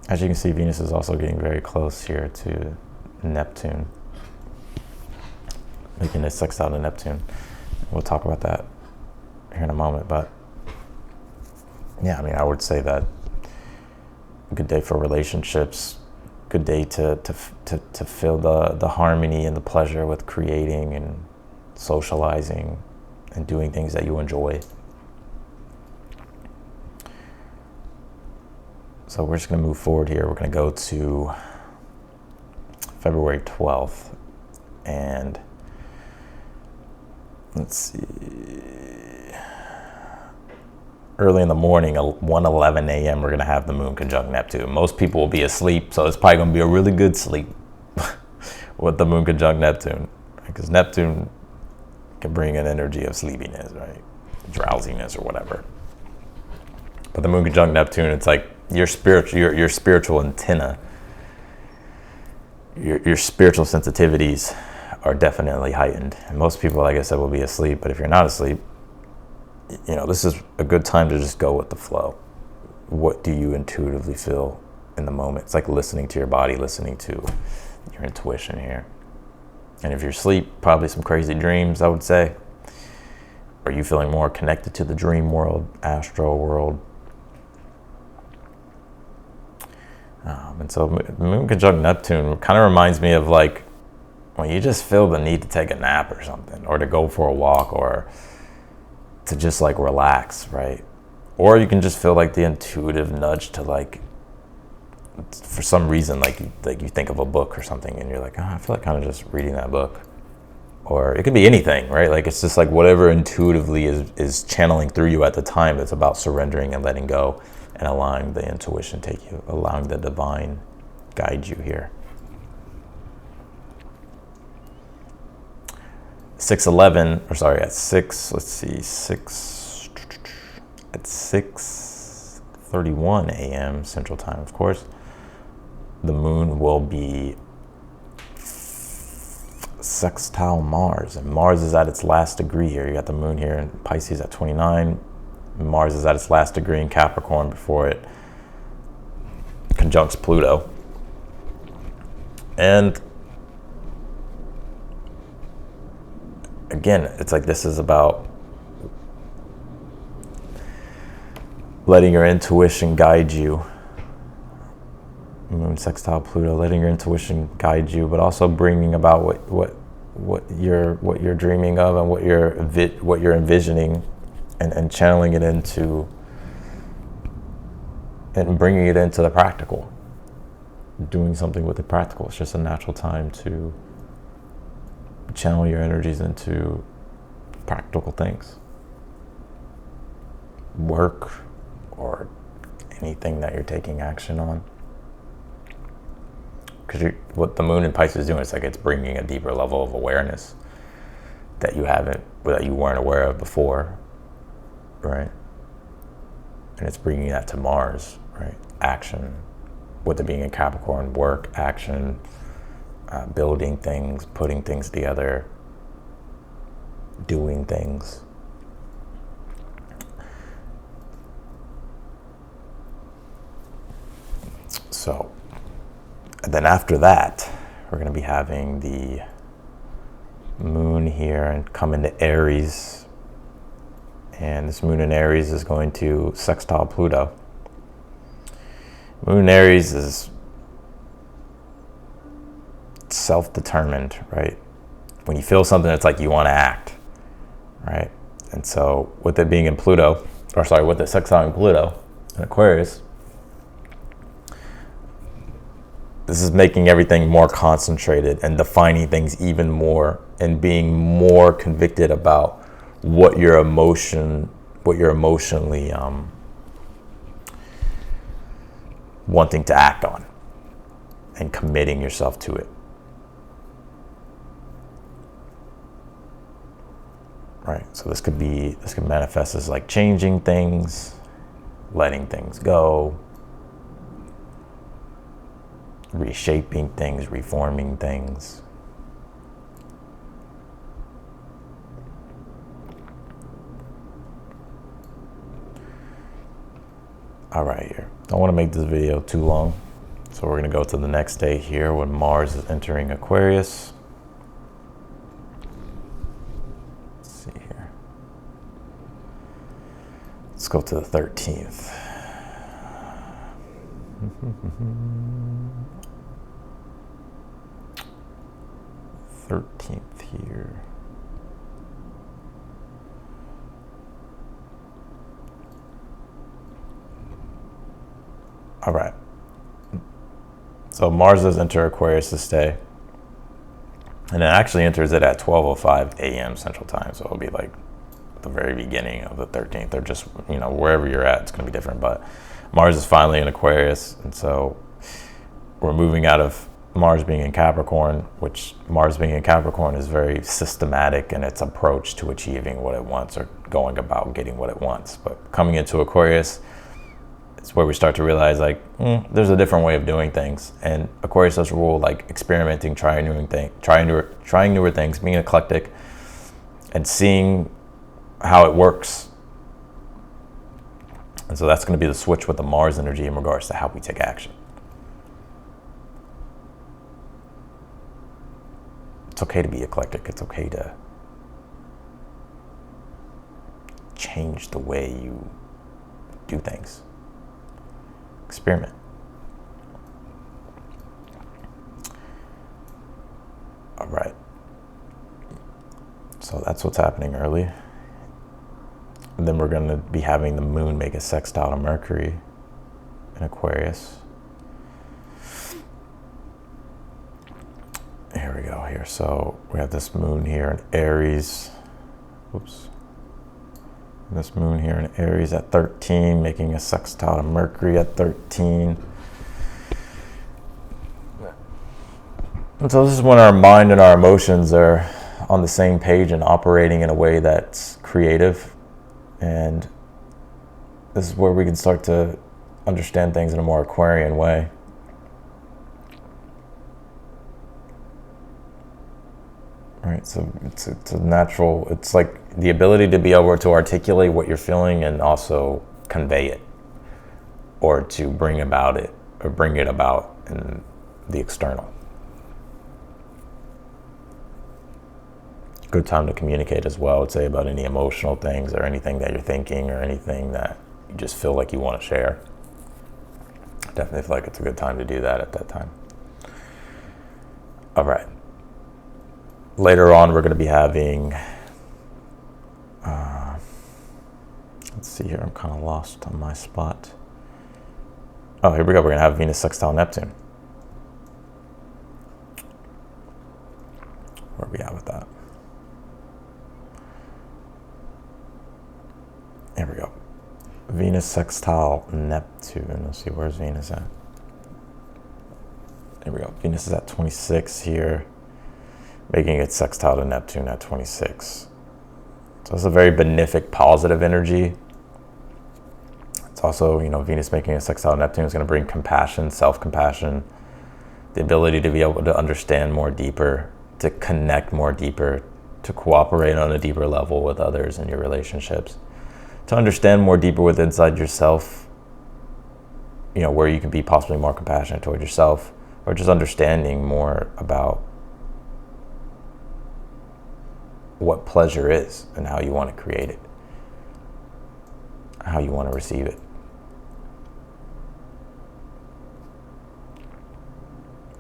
As you can see, Venus is also getting very close here to Neptune, making a sextile to Neptune. We'll talk about that here in a moment, but yeah, I mean, I would say that a good day for relationships, good day to feel the harmony and the pleasure with creating and socializing and doing things that you enjoy. So we're just going to move forward here. We're going to go to February 12th, and let's see, early in the morning, 1:11 a.m., we're going to have the moon conjunct Neptune. Most people will be asleep, so it's probably going to be a really good sleep with the moon conjunct Neptune, because Neptune can bring an energy of sleepiness, right? Drowsiness or whatever. But the moon conjunct Neptune, it's like your spiritual antenna, your spiritual sensitivities are definitely heightened. And most people, like I said, will be asleep. But if you're not asleep, you know, this is a good time to just go with the flow. What do you intuitively feel in the moment? It's like listening to your body, listening to your intuition here. And if you're asleep, probably some crazy dreams, I would say. Are you feeling more connected to the dream world, astral world? And so moon conjunct Neptune kind of reminds me of like when you just feel the need to take a nap or something, or to go for a walk, or to just like relax, right? Or you can just feel like the intuitive nudge to like, for some reason, like you think of a book or something and you're like, oh, I feel like kind of just reading that book. Or it could be anything, right? Like it's just like whatever intuitively is channeling through you at the time. It's about surrendering and letting go and allowing the intuition take you, allowing the divine guide you here. 6:11, or sorry, at 6, let's see, at 6:31 a.m. Central Time, of course, the moon will be sextile Mars, and Mars is at its last degree here. You got the moon here in Pisces at 29. Mars is at its last degree in Capricorn before it conjuncts Pluto. And again, it's like this is about letting your intuition guide you. Moon sextile Pluto, letting your intuition guide you, but also bringing about what you're dreaming of and what you're envisioning, and channeling it into and bringing it into the practical. Doing something with the practical. It's just a natural time to channel your energies into practical things, work, or anything that you're taking action on. Because what the moon in Pisces is doing, it's like it's bringing a deeper level of awareness that you weren't aware of before, right? And it's bringing that to Mars, right? Action, with it being in Capricorn, work, action, building things, putting things together, doing things. So, and then after that, we're going to be having the moon here and come into Aries. And this moon in Aries is going to sextile Pluto. Moon in Aries is self-determined, right? When you feel something, it's like you want to act, right? And so with it being in with it sextiling Pluto in Aquarius, this is making everything more concentrated and defining things even more, and being more convicted about what you're emotionally wanting to act on, and committing yourself to it. Right. So this could manifest as like changing things, letting things go, reshaping things, reforming things. All right, here. Don't want to make this video too long, so we're going to go to the next day here when Mars is entering Aquarius. Let's see here. Let's go to the 13th. 13th here. All right. So Mars does enter Aquarius this day, and it actually enters it at 12:05 a.m. Central Time. So it'll be like the very beginning of the 13th, or just, wherever you're at, it's going to be different. But Mars is finally in Aquarius, and so we're moving out of Mars being in Capricorn, which Mars being in Capricorn is very systematic in its approach to achieving what it wants, or going about getting what it wants. But coming into Aquarius, it's where we start to realize there's a different way of doing things. And Aquarius does rule like experimenting, trying newer things, being eclectic, and seeing how it works. And so that's going to be the switch with the Mars energy in regards to how we take action. It's okay to be eclectic. It's okay to change the way you do things. Experiment. All right. So that's what's happening early. And then we're going to be having the moon make a sextile to Mercury in Aquarius. Here we go here. So we have this moon here in Aries. Oops. This moon here in Aries at 13, making a sextile to Mercury at 13. And so this is when our mind and our emotions are on the same page and operating in a way that's creative and This is where we can start to understand things in a more Aquarian way. Right, so it's a natural, it's like the ability to be able to articulate what you're feeling and also convey it, or to bring about it, or bring it about in the external. Good time to communicate as well, I'd say, about any emotional things or anything that you're thinking or anything that you just feel like you want to share. I definitely feel like it's a good time to do that at that time. All right. Later on, we're going to be having, let's see here, I'm kind of lost on my spot. Oh, here we go. We're going to have Venus sextile Neptune. Where are we at with that? Here we go. Venus sextile Neptune. Let's see, where's Venus at? Here we go. Venus is at 26 here, making it sextile to Neptune at 26. So it's a very benefic, positive energy. It's also, Venus making a sextile to Neptune is going to bring compassion, self-compassion, the ability to be able to understand more deeper, to connect more deeper, to cooperate on a deeper level with others in your relationships, to understand more deeper with inside yourself, where you can be possibly more compassionate toward yourself, or just understanding more about what pleasure is and how you want to create it, how you want to receive it.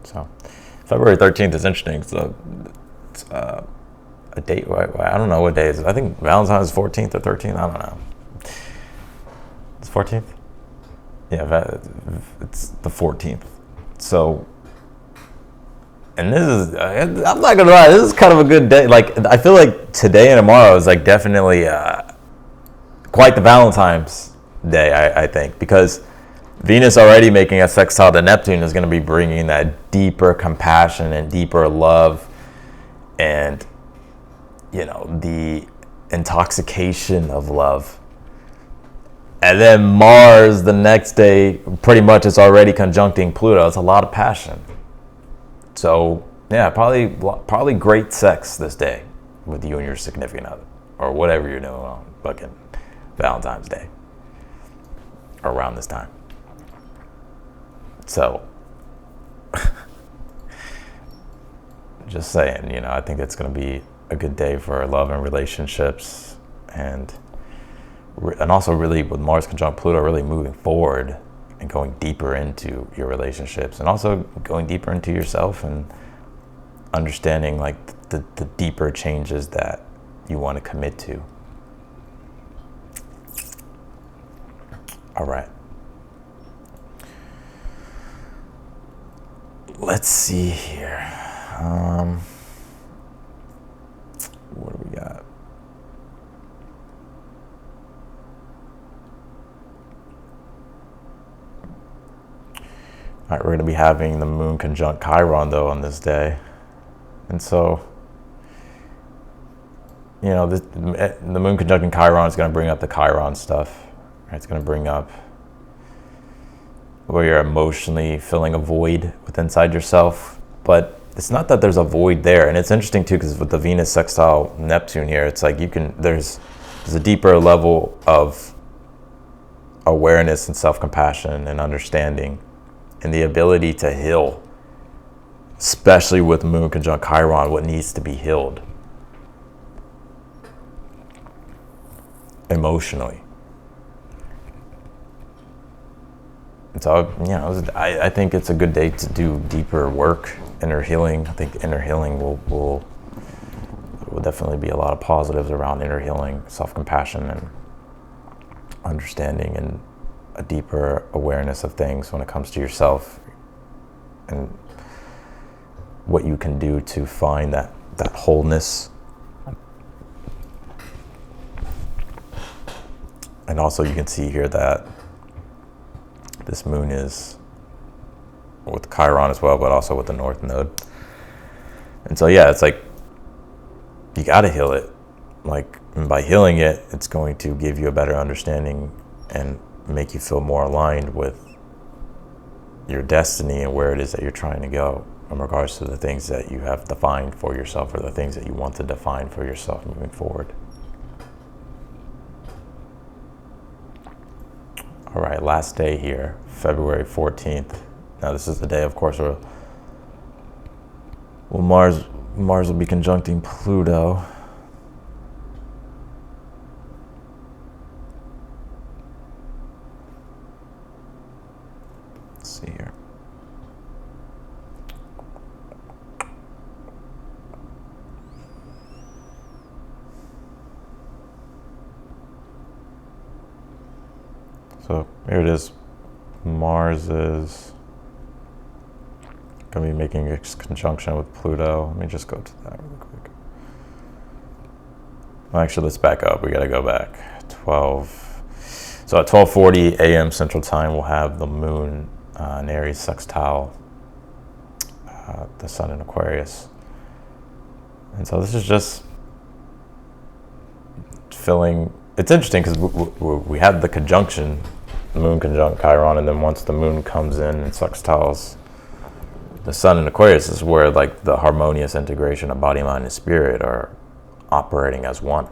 So February 13th is interesting. It's a date, I don't know what day it is. I think Valentine's 14th or 13th, I don't know. It's 14th? Yeah, it's the 14th. So, and this is, I'm not gonna lie, this is kind of a good day. Like, I feel like today and tomorrow is like definitely quite the Valentine's Day, I think, because Venus already making a sextile to Neptune is going to be bringing that deeper compassion and deeper love and, the intoxication of love. And then Mars the next day, pretty much it's already conjuncting Pluto. It's a lot of passion. So yeah, probably great sex this day with you and your significant other, or whatever you're doing on fucking Valentine's Day around this time. So just saying, I think it's going to be a good day for love and relationships, and also really with Mars conjunct Pluto, really moving forward and going deeper into your relationships, and also going deeper into yourself and understanding like the deeper changes that you want to commit to. All right. Let's see here. What do we got? All right, we're going to be having the moon conjunct Chiron, though, on this day. And so, the moon conjuncting Chiron is going to bring up the Chiron stuff. Right? It's going to bring up where you're emotionally filling a void within inside yourself. But it's not that there's a void there. And it's interesting, too, because with the Venus sextile Neptune here, it's like there's a deeper level of awareness and self-compassion and understanding, and the ability to heal, especially with moon conjunct Chiron, what needs to be healed emotionally. And so, I think it's a good day to do deeper work, inner healing. I think inner healing will definitely be a lot of positives around inner healing, self-compassion, and understanding, and a deeper awareness of things when it comes to yourself and what you can do to find that wholeness. And also you can see here that this moon is with Chiron as well, but also with the North Node. And so, yeah, it's like you got to heal it. Like, and by healing it, it's going to give you a better understanding and make you feel more aligned with your destiny and where it is that you're trying to go in regards to the things that you have defined for yourself or the things that you want to define for yourself moving forward. All right, last day here, February 14th. Now this is the day, of course, where Mars will be conjuncting Pluto. Let's see here. So here it is. Mars is going to be making a conjunction with Pluto. Let me just go to that really quick. Well, actually, let's back up. We got to go back. So at 12:40 a.m. Central Time, we'll have the Moon in Aries sextile the Sun in Aquarius. And so this is just feeling. It's interesting because we had the conjunction, the Moon conjunct Chiron, and then once the Moon comes in and sextiles the Sun in Aquarius is where like the harmonious integration of body, mind, and spirit are operating as one.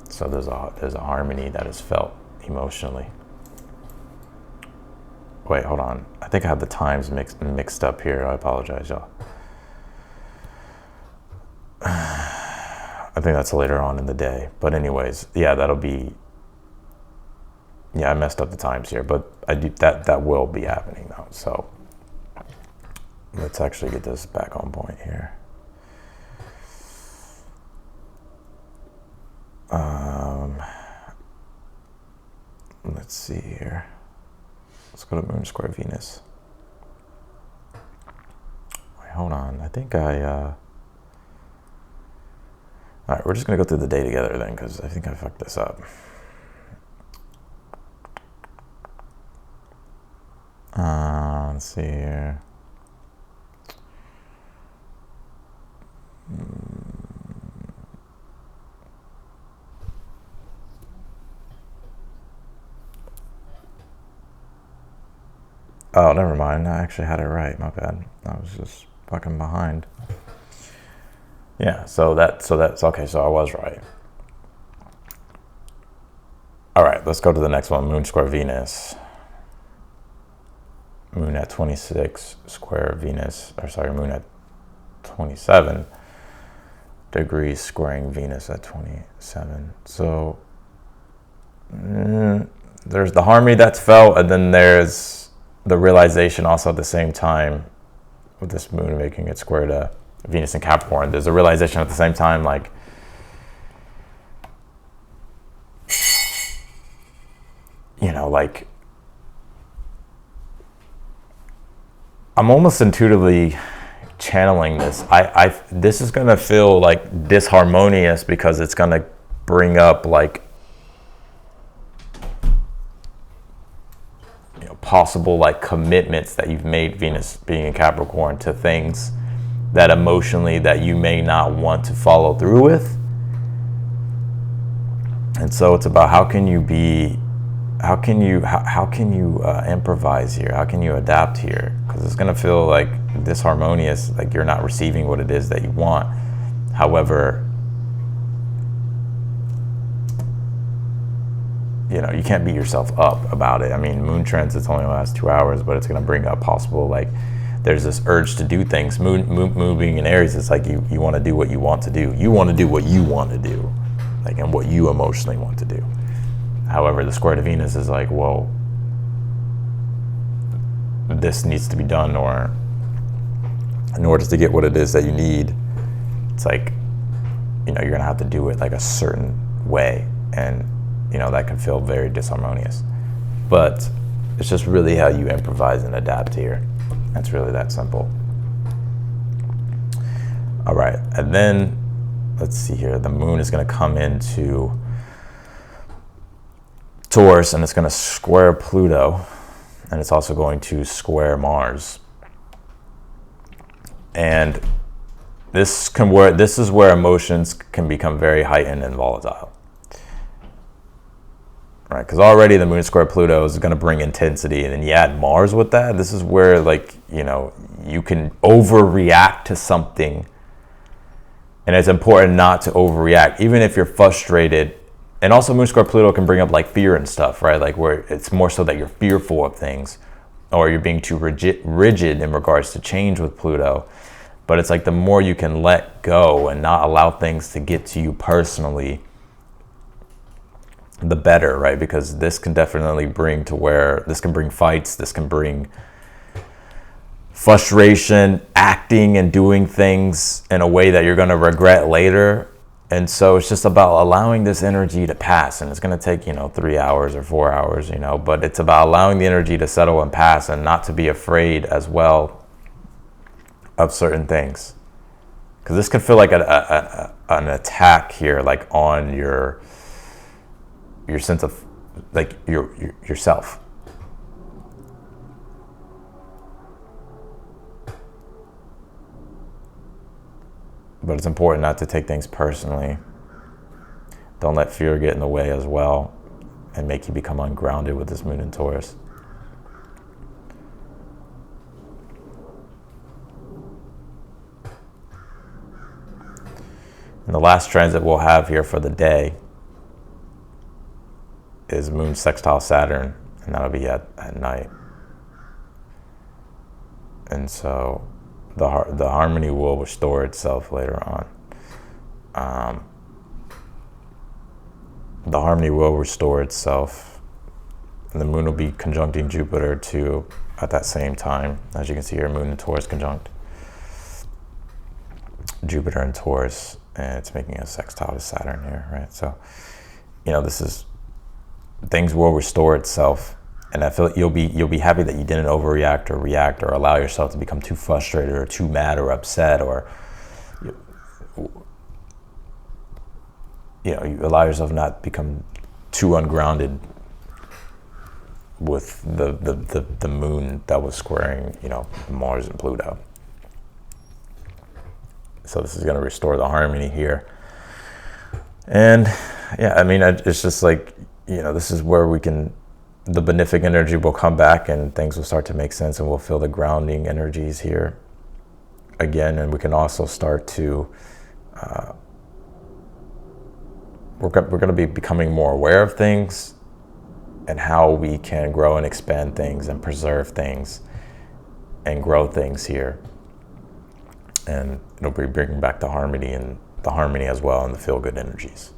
So there's a harmony that is felt emotionally. Wait, hold on. I think I have the times mixed up here. I apologize, y'all. I think that's later on in the day. But anyways, yeah, that'll be. Yeah, I messed up the times here, but I do that will be happening though. So let's actually get this back on point here. Let's see here. Let's go to Moon square Venus. Wait, hold on. I think all right, we're just gonna go through the day together then, because I think I fucked this up. Let's see here. Oh, never mind. I actually had it right. My bad. I was just fucking behind. Yeah, so that's okay. So I was right. All right, let's go to the next one. Moon square Venus. Moon at 26 square Venus, or sorry, Moon at 27 degrees squaring Venus at 27. So there's the harmony that's felt, and then there's the realization also at the same time with this Moon making it square to Venus in Capricorn. There's a realization at the same time, like, you know, like I'm almost intuitively channeling this. This is gonna feel like disharmonious because it's gonna bring up like, you know, possible like commitments that you've made, Venus being in Capricorn, to things that emotionally that you may not want to follow through with. And so it's about how can you improvise here? How can you adapt here? Because it's gonna feel like disharmonious, like you're not receiving what it is that you want. However, you know, you can't beat yourself up about it. I mean, Moon transits only last 2 hours, but it's gonna bring up possible, like, there's this urge to do things. Moon being in Aries, it's like you want to do what you want to do. You want to do what you want to do, like, and what you emotionally want to do. However, the square to Venus is like, well, this needs to be done, or in order to get what it is that you need, it's like, you know, you're gonna have to do it like a certain way, and you know that can feel very disharmonious. But it's just really how you improvise and adapt here. It's really that simple. All right, and then let's see here. The Moon is gonna come into Taurus, and it's going to square Pluto, and it's also going to square Mars. And this is where emotions can become very heightened and volatile. right? Because already the moon square Pluto is going to bring intensity, and then you add Mars with that. This is where, like, you know, you can overreact to something, and it's important not to overreact, even if you're frustrated. And also, moon square Pluto can bring up like fear and stuff, right? Like where it's more so that you're fearful of things, or you're being too rigid in regards to change with Pluto. But it's like the more you can let go and not allow things to get to you personally, the better, right? Because this can definitely bring to where this can bring fights, this can bring frustration, acting and doing things in a way that you're going to regret later. And so it's just about allowing this energy to pass, and it's going to take, you know, 3 hours or 4 hours, you know, but it's about allowing the energy to settle and pass, and not to be afraid as well of certain things, because this could feel like an attack here, like on your sense of like yourself. But it's important not to take things personally. Don't let fear get in the way as well and make you become ungrounded with this moon in Taurus. And the last transit we'll have here for the day is moon sextile Saturn, and that'll be at night. And so the harmony will restore itself later on. The harmony will restore itself, and the moon will be conjuncting Jupiter too at that same time. As you can see here, moon in Taurus conjunct Jupiter in Taurus, and it's making a sextile to Saturn here, right? So, you know, this is, things will restore itself. And I feel you'll be happy that you didn't overreact or react or allow yourself to become too frustrated or too mad or upset, or you know, you allow yourself not become too ungrounded with the moon that was squaring, you know, Mars and Pluto. So this is going to restore the harmony here. And yeah, I mean, it's just like, you know, this is where we can, the benefic energy will come back and things will start to make sense, and we'll feel the grounding energies here again. And we can also start to, we're going to be becoming more aware of things and how we can grow and expand things and preserve things and grow things here. And it'll be bringing back the harmony as well, and the feel-good energies.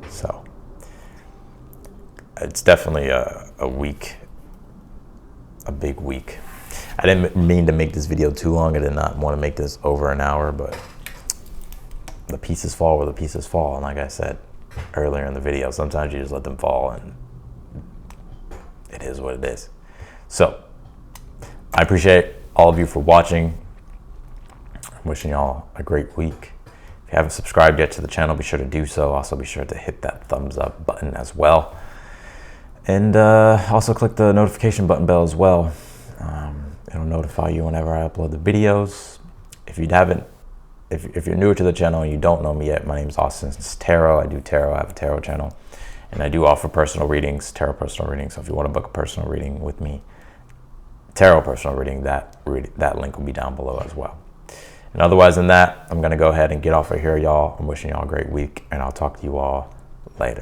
So it's definitely a week, a big week. I didn't mean to make this video too long. I did not want to make this over an hour, but the pieces fall where the pieces fall. And like I said earlier in the video, sometimes you just let them fall, and it is what it is. So I appreciate all of you for watching. I'm wishing y'all a great week. If you haven't subscribed yet to the channel, be sure to do so. Also be sure to hit that thumbs up button as well. And also click the notification button bell as well. It'll notify you whenever I upload the videos. If you're newer to the channel and you don't know me yet, my name is Austin. It's Tarot. I do tarot. I have a tarot channel, and I do offer personal readings, tarot personal readings. So if you want to book a personal reading with me, tarot personal reading, that link will be down below as well. And otherwise than that, I'm going to go ahead and get off of here, y'all. I'm wishing y'all a great week, and I'll talk to you all later.